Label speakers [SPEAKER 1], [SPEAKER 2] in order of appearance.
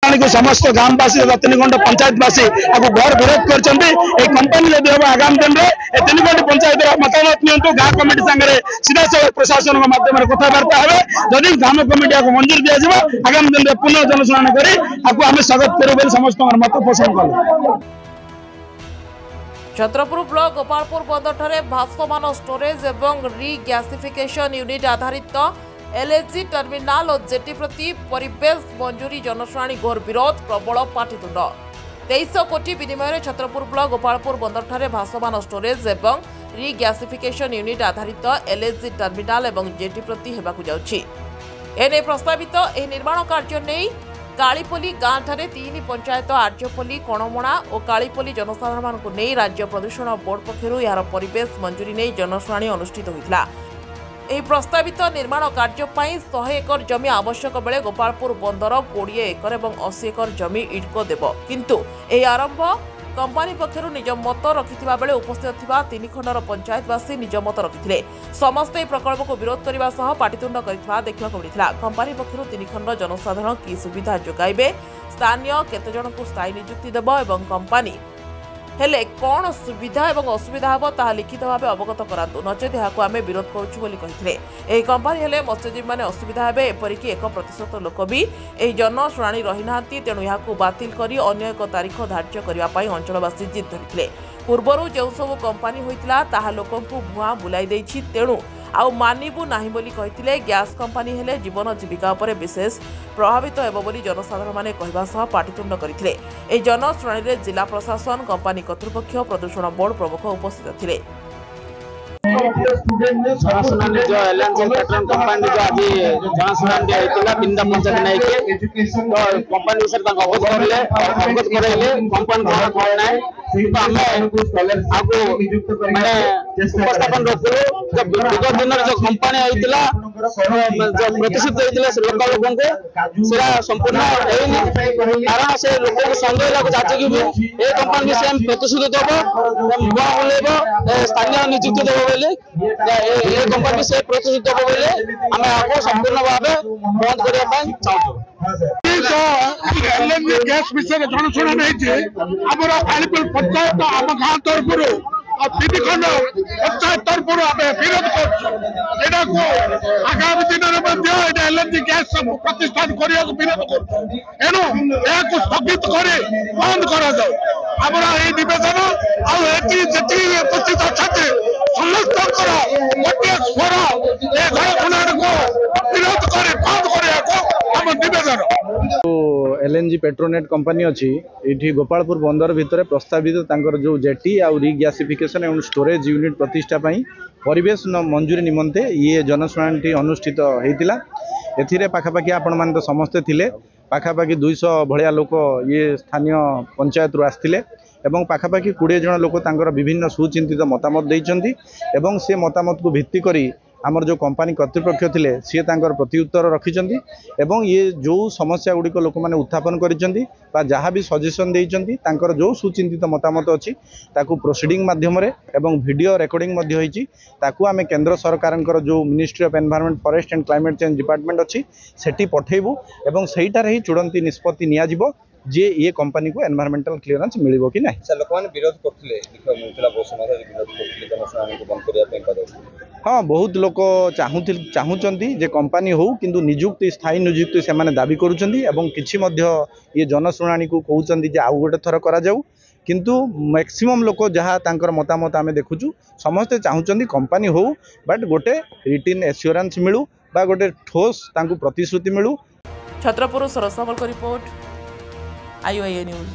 [SPEAKER 1] Company को समस्त ग्रामवासी तीन पंचायतवासी आपको घर विरोध कर कंपनी जब हम आगामी दिन में तीन पंचायत मतामत नियंतु गाँ कमिटी सागर सीधा सड़क प्रशासन माध्यम कथबार्ता है जदि ग्राम कमिटी आपको मंजूर दिज्व आगामी दिन में पुनः जनशुणाणी कर आम स्वागत करूँ समस्त मत पोषण कलु।
[SPEAKER 2] छत्रपुर ब्लॉक गोपालपुर बंदर ठारे भासमान स्टोरेज एवं रीग्यासिफिकेशन यूनिट आधारित एलएनजी टर्मिनाल और जेटी प्रति परिवेश मंजूरी जनशुणाणी घोर विरोध प्रबल पाटितुंड 2300 कोटी विनिमय छत्रपुर ब्लॉक गोपालपुर बंदर ठारे भासमान स्टोरेज एवं रीग्यासिफिकेशन यूनिट आधारित एलएनजी टर्मिनाल एवं जेटी प्रति हेबाकु जाउछि। एने प्रस्तावित एही निर्माण कार्य नहीं कालीपल्ली गाँ ठारे 3 पंचायत आर्यपल्ली कणमणा और कालीपल्ली जनसाधारण को नहीं राज्य प्रदूषण बोर्ड पक्षरु यार परिवेश मंजूरी नहीं जनशुणाणी अनुष्ठित होइतला। एही प्रस्तावित निर्माण कार्य पई 100 एकर जमी आवश्यक बेले गोपालपुर बंदर 20 एकर और 80 एकर जमी इडको देव किंतु एही आरंभ कंपनी पक्षरु निज मत रखिथिबा बेले उपस्थित थिबा 3 खंडर पंचायतवासी निज मत रखिथिले। समस्त प्रकल्प को विरोध करने सह पाटितुंड करथिबा देखा मिलता। कंपनी पक्षरु 3 खंड जनसाधारण की सुविधा जोगाइबे स्थानीय केते जन को स्थायी नियुक्ति देव एवं कंपनी हेले कौन सुविधा और असुविधा हम ता लिखित भाव अवगत करातु नचेत यहाँ आम विरोध करुँ। कंपनी हेले मत्स्यजीवी मैंने असुविधा हे एपरिक 1% लोक भी यह जनशुणाणी रही ना तेणु यहाँ बातिल कर अन्य एक तारीख धार्य करने अंचलवासी जिद धरते। पूर्वर जो सब कंपनी होता ताहा लोक भुआ बुलाई देछि तेणु आउ मानिबु नाही बोली कहिथिले। गैस कंपनी हेले जीवन जीविका उपरे विशेष प्रभावित हेबो बोली जनसाधारण माने कहबा सह पाटितुंड करथिले। ए जनशुणाणी रे जिला प्रशासन कंपनी कर्तृपक्ष प्रदूषण बोर्ड प्रमुख उपस्थित थिले।
[SPEAKER 3] जनशुणाणी जो एलएनजी पेट्रोल कंपनी जो आज जनशुणाणी होइतला 3 पंचायत नहीं के तो कंपनी विषय तक अवगत करैले कंपनी द्वारा कोन नाही तो हमें आपको माने उपस्थापन रखलु जब विगत दिन जो कंपनी आइतला जो प्रतिशत होइतला से लोकल लोगों को सेरा संपूर्ण हेनी कारण से लोक को संदेह लागो जाचे कि ए कंपनी सेम प्रतिशत देबो बुआ बोलेबो स्थानीय नियुक्ति देबो बोले ए कंपनी से प्रतिशत देबो बोले हमें आपको संपूर्ण भाव बंद करिया ପାଇଁ चाहतो।
[SPEAKER 1] एलएनजी गैस विषय जनशुणाणी नहीं आमर कालीपल्ली पंचायत आम गाँ तरफ 3 खंड पंचायत तरफ आम विरोध कर आगामी दिन में एलएनजी गैस प्रतिष्ठान करने विरोध करेणु यह स्थगित कर बंद कर निवेदन आती उपस्थित अच्छा समस्त गोटे स्वर ए जनशुणाणी को विरोध कर बंद कर निवेदन।
[SPEAKER 4] एलएनजी पेट्रोनेट कंपनी अच्छी ये गोपालपुर बंदर भितर प्रस्तावित तांकर जो जेटी आ रीग्यासिफिकेशन एवं स्टोरेज यूनिट प्रतिष्ठा परिवेश मंजूरी निमंते ये जनशुणाणी अनुष्ठित होता। एथिरे पाखापाखि आपण मैंने तो समस्ते थिले पाखापाखि 200 भलिया लोक ये स्थानीय पंचायत रु आसथिले एवं पाखापाखि 20 जन लोक तांकर विभिन्न सुचिंतित मतामत देइचंती एवं से मतामत को भित्ति करी आमर जो कंपनी कर्तृपक्ष थिले सी तांकर प्रत्युत्तर रखिचंती एवं ये जो समस्या गुड़िक लोक मैंने उत्थापन करिचंती बा जहाँ भी सजेशन देइचंती तांकर जो सुचिंतित मतामत अच्छी ताकू प्रोसीडिंग माध्यम रे एवं वीडियो रिकॉर्डिंग मध्ये होईची ताकू आमे केंद्र सरकारनकर जो ministry of environment forest and climate change department अच्छी सेठी पठेबू एवं सेहिटार ही चूड़ंती निष्पत्ति निया जिवो जे ये कंपनी को एनवायरमेंटल क्लियरेंस मिलिबो कि नहीं।
[SPEAKER 5] लोक मैंने विरोध करथिले देखो मिलथिला बहुत समय विरोध करथिले जनशुणाणी को बंद करिया पे पद।
[SPEAKER 4] हाँ बहुत लोक चाहूँगी जे कंपनी हो किंतु नियुक्ति स्थायी नियुक्ति से माने दाबी करुचंदी एवं किछि मध्य ये जनशुणाणी को कहउचंदी जे आउ गोटे थर करा जाऊ किंतु मैक्सिमम लोक जहाँ तांकर मतामत आमे देखुचु समस्ते चाहूँगी कंपनी हो बट गोटे रिटिन एश्योरेंस मिलू बा गोटे ठोस तांकु प्रतिश्रुति मिलू।
[SPEAKER 2] छत्रपुर सरसावल को रिपोर्ट IOA न्यूज।